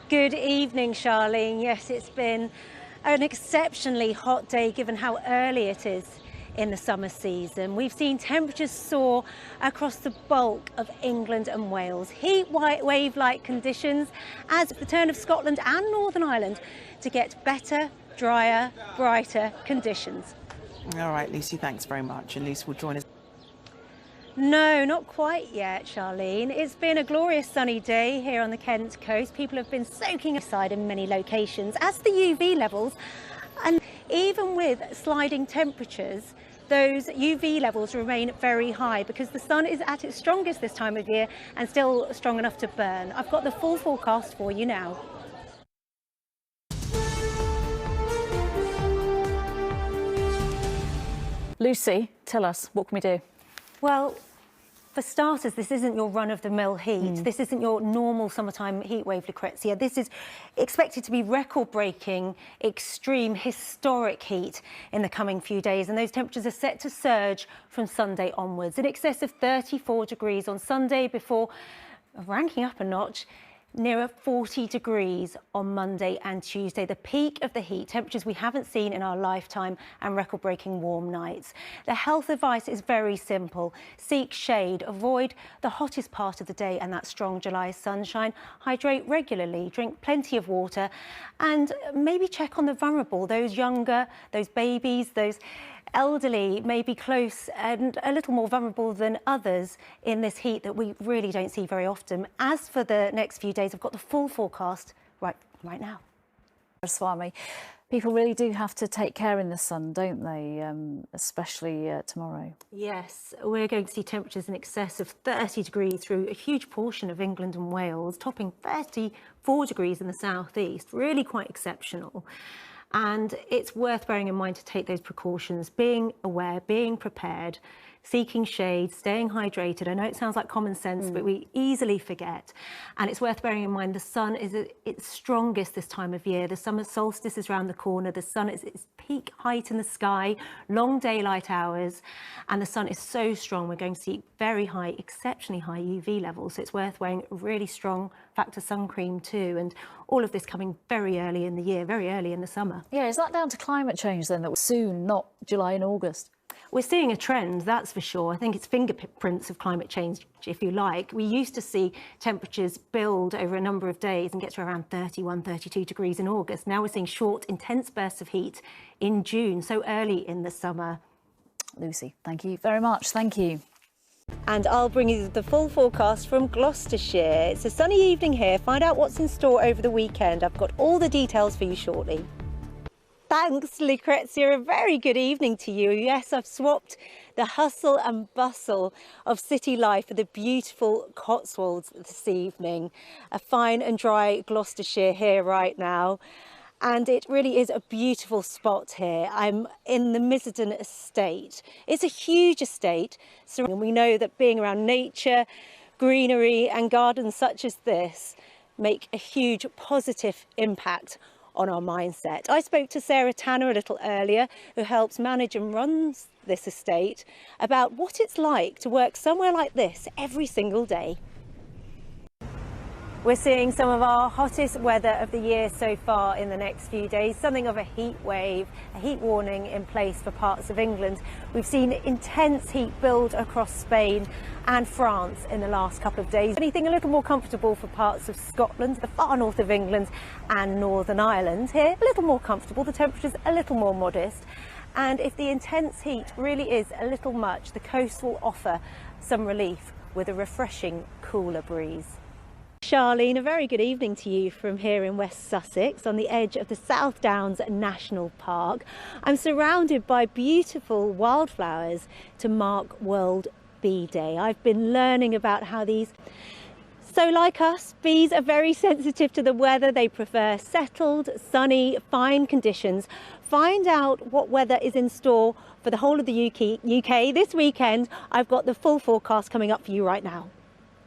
Good evening, Charlene. Yes, it's been an exceptionally hot day given how early it is in the summer season. We've seen temperatures soar across the bulk of England and Wales. Heat wave-like conditions as the turn of Scotland and Northern Ireland to get better, drier, brighter conditions. All right, Lucy, thanks very much. And Lucy will join us. No, not quite yet, Charlene. It's been a glorious sunny day here on the Kent coast. People have been soaking aside in many locations as the UV levels, and even with sliding temperatures, those UV levels remain very high because the sun is at its strongest this time of year and still strong enough to burn. I've got the full forecast for you now. Lucy, tell us, what can we do? Well, for starters, this isn't your run-of-the-mill heat. This isn't your normal summertime heatwave, Lucrezia. This is expected to be record-breaking, extreme, historic heat in the coming few days, and those temperatures are set to surge from Sunday onwards. In excess of 34 degrees on Sunday before ranking up a notch, nearer 40 degrees on Monday and Tuesday. The peak of the heat, temperatures we haven't seen in our lifetime, and record-breaking warm nights. The health advice is very simple. Seek shade, avoid the hottest part of the day and that strong July sunshine. Hydrate regularly, drink plenty of water, and maybe check on the vulnerable, those younger, those babies, those elderly may be close and a little more vulnerable than others in this heat that we really don't see very often. As for the next few days, I've got the full forecast right now. Verasamy, people really do have to take care in the sun, don't they? Especially tomorrow. Yes, we're going to see temperatures in excess of 30 degrees through a huge portion of England and Wales, topping 34 degrees in the southeast. Really quite exceptional. And it's worth bearing in mind to take those precautions, being aware, being prepared, seeking shade, staying hydrated. I know it sounds like common sense, but we easily forget. And it's worth bearing in mind the sun is at its strongest this time of year. The summer solstice is around the corner. The sun is at its peak height in the sky, long daylight hours, and the sun is so strong. We're going to see very high, exceptionally high UV levels. So it's worth wearing really strong factor sun cream too. And all of this coming very early in the year, very early in the summer. Yeah, is that down to climate change then, that soon, not July and August? We're seeing a trend, that's for sure. I think it's fingerprints of climate change, if you like. We used to see temperatures build over a number of days and get to around 31, 32 degrees in August. Now we're seeing short, intense bursts of heat in June, so early in the summer. Lucy, thank you very much. Thank you. And I'll bring you the full forecast from Gloucestershire. It's a sunny evening here. Find out what's in store over the weekend. I've got all the details for you shortly. Thanks, Lucrezia. A very good evening to you. Yes, I've swapped the hustle and bustle of city life for the beautiful Cotswolds this evening. A fine and dry Gloucestershire here right now. And it really is a beautiful spot here. I'm in the Misselton estate. It's a huge estate, and we know that being around nature, greenery and gardens such as this make a huge positive impact on our mindset. I spoke to Sarah Tanner a little earlier, who helps manage and runs this estate, about what it's like to work somewhere like this every single day. We're seeing some of our hottest weather of the year so far in the next few days, something of a heat wave, a heat warning in place for parts of England. We've seen intense heat build across Spain and France in the last couple of days. Anything a little more comfortable for parts of Scotland, the far north of England and Northern Ireland. Here, a little more comfortable, the temperature's a little more modest. And if the intense heat really is a little much, the coast will offer some relief with a refreshing, cooler breeze. Charlene, a very good evening to you from here in West Sussex on the edge of the South Downs National Park. I'm surrounded by beautiful wildflowers to mark World Bee Day. I've been learning about how these, so like us, bees are very sensitive to the weather. They prefer settled, sunny, fine conditions. Find out what weather is in store for the whole of the UK this weekend. I've got the full forecast coming up for you right now.